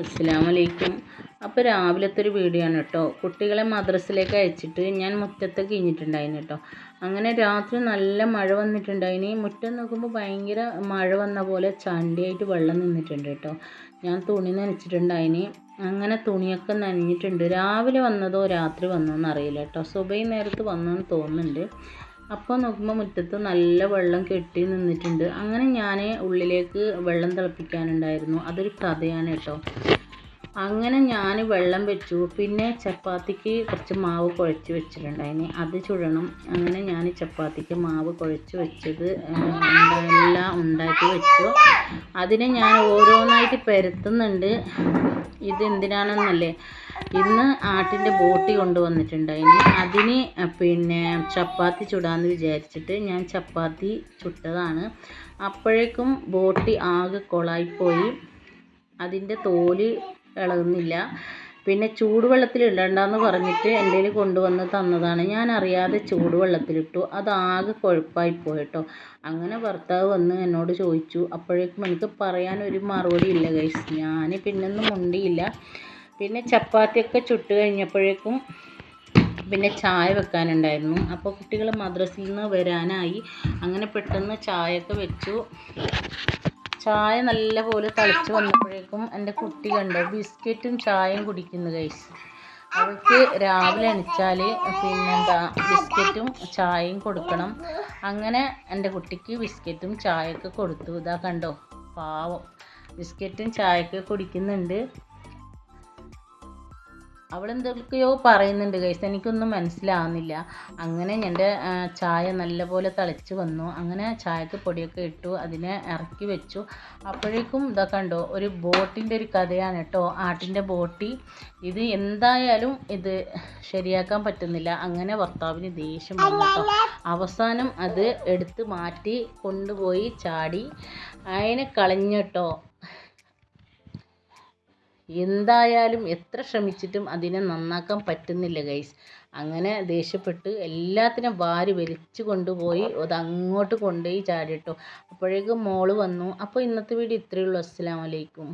അസ്സലാമലൈക്കും. അപ്പോൾ രാവിലത്തെ ഒരു വീഡിയോ ആണ് കേട്ടോ. കുട്ടികളെ മദ്രസയിലേക്ക് അയച്ചിട്ട് ഞാൻ മുറ്റത്തൊക്കെ കഴിഞ്ഞിട്ടുണ്ടായിരുന്നു കേട്ടോ. അങ്ങനെ രാത്രി നല്ല മഴ വന്നിട്ടുണ്ടായിന്. മുറ്റം നോക്കുമ്പോൾ ഭയങ്കര മഴ വന്ന പോലെ ചണ്ടിയായിട്ട് വെള്ളം നിന്നിട്ടുണ്ട് കേട്ടോ. ഞാൻ തുണി നനച്ചിട്ടുണ്ടായിന്. അങ്ങനെ തുണിയൊക്കെ നനഞ്ഞിട്ടുണ്ട്. രാവിലെ വന്നതോ രാത്രി വന്നോ എന്നറിയില്ല കേട്ടോ. സുബൈ നേരത്ത് വന്നെന്ന് തോന്നുന്നുണ്ട്. അപ്പോൾ നോക്കുമ്പോൾ മുറ്റത്ത് നല്ല വെള്ളം കെട്ടി നിന്നിട്ടുണ്ട്. അങ്ങനെ ഞാൻ ഉള്ളിലേക്ക് വെള്ളം തിളപ്പിക്കാനുണ്ടായിരുന്നു. അതൊരു കഥയാണ് കേട്ടോ. അങ്ങനെ ഞാൻ വെള്ളം വെച്ചു. പിന്നെ ചപ്പാത്തിക്ക് കുറച്ച് മാവ് കുഴച്ച് വെച്ചിട്ടുണ്ടായിന്, അത് ചുടണം. അങ്ങനെ ഞാൻ ചപ്പാത്തിക്ക് മാവ് കുഴച്ച് വെച്ചത് എല്ലാം ഉണ്ടാക്കി വെച്ചു. അതിനെ ഞാൻ ഓരോന്നായിട്ട് പരത്തുന്നുണ്ട്. ഇതെന്തിനാണെന്നല്ലേ, ഇന്ന് ആട്ടിൻ്റെ ബോട്ടി കൊണ്ടുവന്നിട്ടുണ്ടായിന്. അതിന് പിന്നെ ചപ്പാത്തി ചുടാമെന്ന് വിചാരിച്ചിട്ട് ഞാൻ ചപ്പാത്തി ചുട്ടതാണ്. അപ്പോഴേക്കും ബോട്ടി ആകെ കൊളായിപ്പോയി. അതിൻ്റെ തോല് ഇളകുന്നില്ല. പിന്നെ ചൂടുവെള്ളത്തിൽ ഇടണ്ടെന്ന് പറഞ്ഞിട്ട് എൻ്റെ കയ്യിൽ കൊണ്ടുവന്ന് തന്നതാണ്. ഞാൻ അറിയാതെ ചൂടുവെള്ളത്തിലിട്ടു. അതാകെ കുഴപ്പമായിപ്പോയി കേട്ടോ. അങ്ങനെ ഭർത്താവ് വന്ന് എന്നോട് ചോദിച്ചു. അപ്പോഴേക്കും എനിക്ക് പറയാനൊരു മറുപടി ഇല്ല ഗൈസ്. ഞാൻ പിന്നൊന്നും മുണ്ടിയില്ല. പിന്നെ ചപ്പാത്തിയൊക്കെ ചുട്ട് കഴിഞ്ഞപ്പോഴേക്കും പിന്നെ ചായ വെക്കാനുണ്ടായിരുന്നു. അപ്പോൾ കുട്ടികൾ മദ്രസയിൽ നിന്ന് വരാനായി. അങ്ങനെ പെട്ടെന്ന് ചായയൊക്കെ വെച്ചു. ചായ നല്ലപോലെ തിളച്ച് വന്നപ്പോഴേക്കും എൻ്റെ കുട്ടി കണ്ടോ ബിസ്ക്കറ്റും ചായയും കുടിക്കുന്നു ഗൈസ്. അവൾക്ക് രാവിലെ എണിച്ചാൽ പിന്നെന്താ ബിസ്ക്കറ്റും ചായയും കൊടുക്കണം. അങ്ങനെ എൻ്റെ കുട്ടിക്ക് ബിസ്ക്കറ്റും ചായയൊക്കെ കൊടുത്തു. ഇതാ കണ്ടോ പാവം ബിസ്ക്കറ്റും ചായയൊക്കെ കുടിക്കുന്നുണ്ട്. അവളെന്തൊക്കെയോ പറയുന്നുണ്ട് ഗൈസ്, എനിക്കൊന്നും മനസ്സിലാവുന്നില്ല. അങ്ങനെ എൻ്റെ ചായ നല്ലപോലെ തിളച്ച് വന്നു. അങ്ങനെ ചായക്ക് പൊടിയൊക്കെ ഇട്ടു, അതിനെ ഇറക്കി വെച്ചു. അപ്പോഴേക്കും ഇതാ കണ്ടോ ഒരു ബോട്ടിൻ്റെ ഒരു കഥയാണ് കേട്ടോ. ആട്ടിൻ്റെ ബോട്ടി. ഇത് എന്തായാലും ഇത് ശരിയാക്കാൻ പറ്റുന്നില്ല. അങ്ങനെ ഭർത്താവിന് ദേഷ്യം വന്നു കേട്ടോ. അവസാനം അത് എടുത്ത് മാറ്റി കൊണ്ടുപോയി ചാടി അതിനെ കളഞ്ഞു കേട്ടോ. എന്തായാലും എത്ര ശ്രമിച്ചിട്ടും അതിനെ നന്നാക്കാൻ പറ്റുന്നില്ല ഗൈസ്. അങ്ങനെ ദേഷ്യപ്പെട്ട് എല്ലാത്തിനും വാരി വലിച്ചു കൊണ്ടുപോയി അത് അങ്ങോട്ട് കൊണ്ടുപോയി ചാടിട്ടോ. അപ്പോഴേക്കും മോള് വന്നു. അപ്പോൾ ഇന്നത്തെ വീഡിയോ ഇത്രയേ ഉള്ളൂ. അസ്സലാമു അലൈക്കും.